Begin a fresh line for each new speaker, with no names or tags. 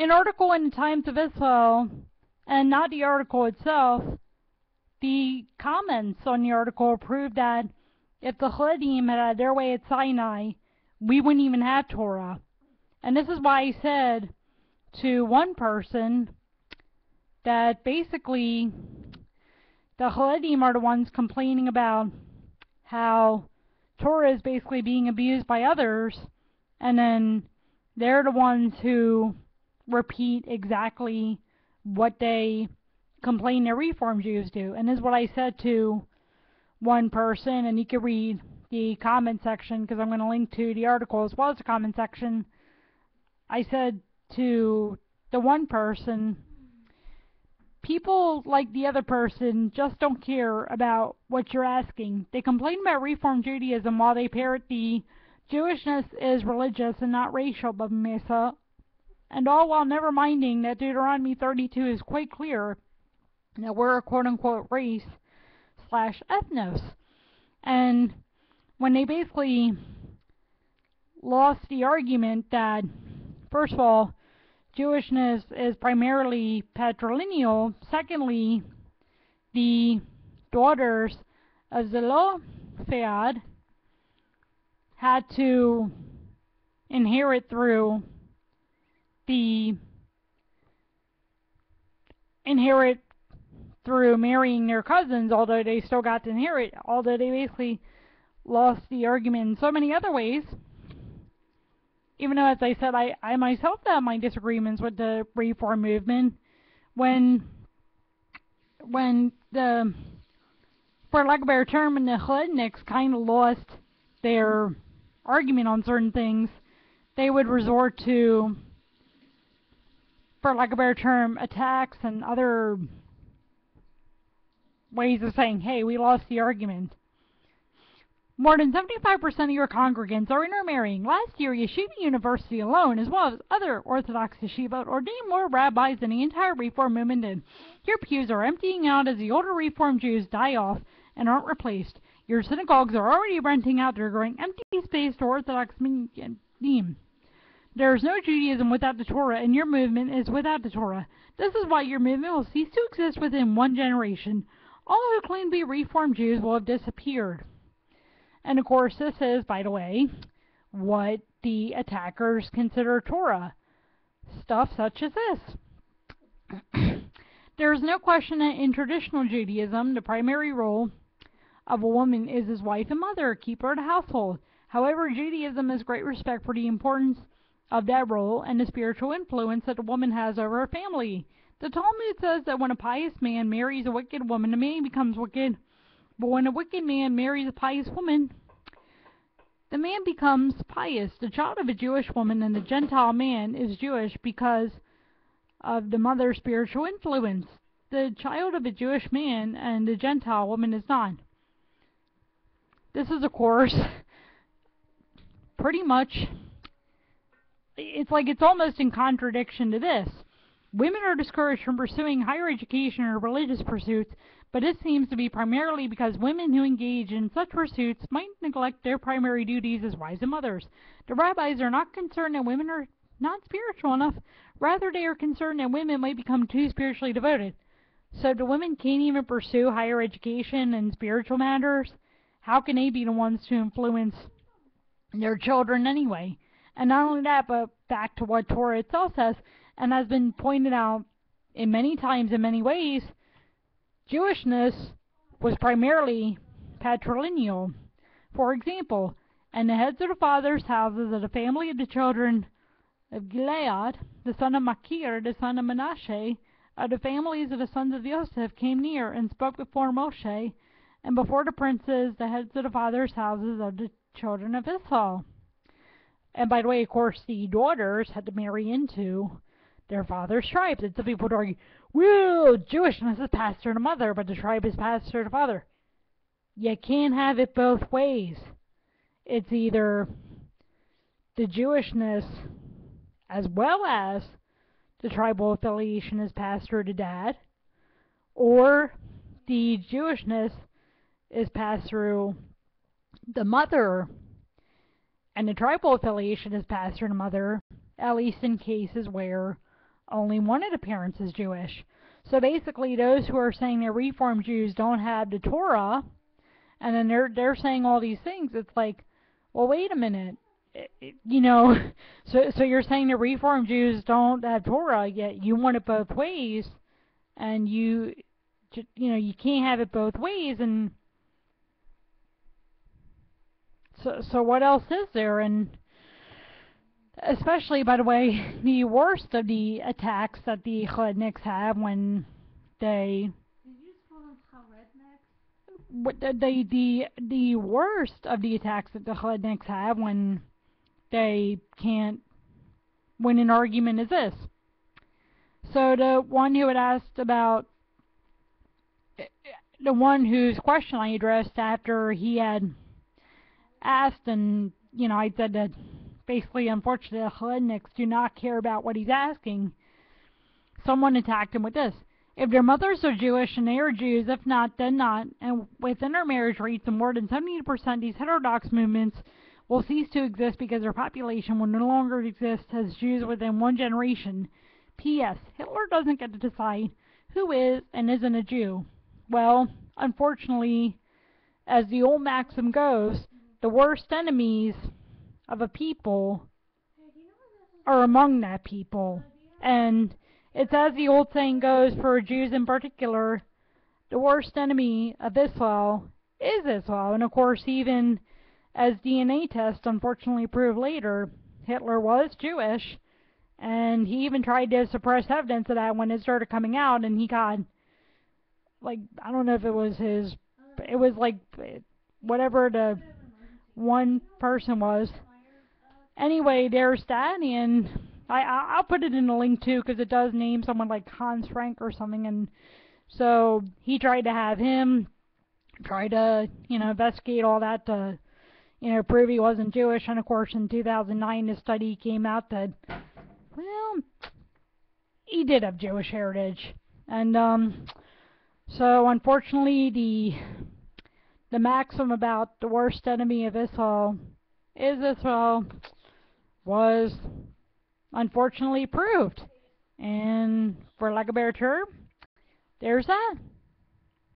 an article in the Times of Israel, and not the article itself, the comments on the article proved that if the Haredim had their way at Sinai, we wouldn't even have Torah. And this is why I said to one person that basically the Haredim are the ones complaining about how Torah is basically being abused by others, and then they're the ones who repeat exactly what they complain their Reform Jews do. And this is what I said to one person, and you can read the comment section because I'm going to link to the article as well as the comment section. I said to the one person, people like the other person just don't care about what you're asking. They complain about Reform Judaism while they parrot the Jewishness is religious and not racial, Baba Mesa, and all while never minding that Deuteronomy 32 is quite clear that we're a quote-unquote race / ethnos. And when they basically lost the argument that, first of all, Jewishness is primarily patrilineal. Secondly, the daughters of Zelophehad had to inherit through marrying their cousins, although they still got to inherit, although they basically lost the argument in so many other ways. Even though, as I said, I myself have my disagreements with the Reform movement. When the, for lack of a better term, when the Haredniks kind of lost their argument on certain things, they would resort to, for lack of a better term, attacks and other ways of saying, hey, we lost the argument. More than 75% of your congregants are intermarrying. Last year, Yeshiva University alone, as well as other Orthodox yeshivot, ordained more rabbis than the entire Reform movement did. Your pews are emptying out as the older Reform Jews die off and aren't replaced. Your synagogues are already renting out their growing empty space to Orthodox minyanim. There is no Judaism without the Torah, and your movement is without the Torah. This is why your movement will cease to exist within one generation. All who claim to be Reform Jews will have disappeared. And of course, this is, by the way, what the attackers consider Torah. Stuff such as this. There is no question that in traditional Judaism, the primary role of a woman is as wife and mother, keeper of the household. However, Judaism has great respect for the importance of that role and the spiritual influence that a woman has over her family. The Talmud says that when a pious man marries a wicked woman, the man becomes wicked. But when a wicked man marries a pious woman, the man becomes pious. The child of a Jewish woman and the Gentile man is Jewish because of the mother's spiritual influence. The child of a Jewish man and the Gentile woman is not. This is, of course, pretty much, it's almost in contradiction to this. Women are discouraged from pursuing higher education or religious pursuits, but this seems to be primarily because women who engage in such pursuits might neglect their primary duties as wives and mothers. The rabbis are not concerned that women are not spiritual enough. Rather, they are concerned that women might become too spiritually devoted. So the women can't even pursue higher education and spiritual matters. How can they be the ones to influence their children anyway? And not only that, but back to what Torah itself says, and has been pointed out in many times in many ways, Jewishness was primarily patrilineal. For example, and the heads of the fathers' houses of the family of the children of Gilead, the son of Machir, the son of Manasseh, of the families of the sons of Joseph, came near and spoke before Moshe, and before the princes, the heads of the fathers' houses of the children of Israel. And by the way, of course, the daughters had to marry into their father's tribes. And some people would argue, well, Jewishness is passed through the mother, but the tribe is passed through the father. You can't have it both ways. It's either the Jewishness as well as the tribal affiliation is passed through the dad, or the Jewishness is passed through the mother, and the tribal affiliation is passed through the mother, at least in cases where only one of the parents is Jewish. So basically, those who are saying they're Reformed Jews don't have the Torah, and then they're saying all these things. It's like, well, wait a minute, you know. So you're saying the Reformed Jews don't have Torah, yet you want it both ways, and you know, you can't have it both ways, and so what else is there? And especially, by the way, the worst of the attacks that the Haredniks have when they... Did you just call them Haredniks? The worst of the attacks that the Haredniks have when they can't win an argument is this. So the one who had asked about... The one whose question I addressed after he had asked, and, you know, I said that basically, unfortunately, the Haredniks do not care about what he's asking. Someone attacked him with this. If their mothers are Jewish and they are Jews, if not, then not, and with intermarriage rates of more than 70%, these heterodox movements will cease to exist because their population will no longer exist as Jews within one generation. P.S. Hitler doesn't get to decide who is and isn't a Jew. Well, unfortunately, as the old maxim goes, the worst enemies of a people are among that people. And it's as the old saying goes, for Jews in particular, the worst enemy of Israel is Israel. And of course, even as DNA tests unfortunately proved later, Hitler was Jewish, and he even tried to suppress evidence of that when it started coming out, and he got, like, I don't know if it was his, it was like whatever the one person was. Anyway, there's that, and I'll put it in the link too, because it does name someone like Hans Frank or something, and so he tried to have him try to, you know, investigate all that to, you know, prove he wasn't Jewish, and of course in 2009 the study came out that, well, he did have Jewish heritage, and so unfortunately the maxim about the worst enemy of Israel is Israel was unfortunately proved. And for lack of a better term, there's that.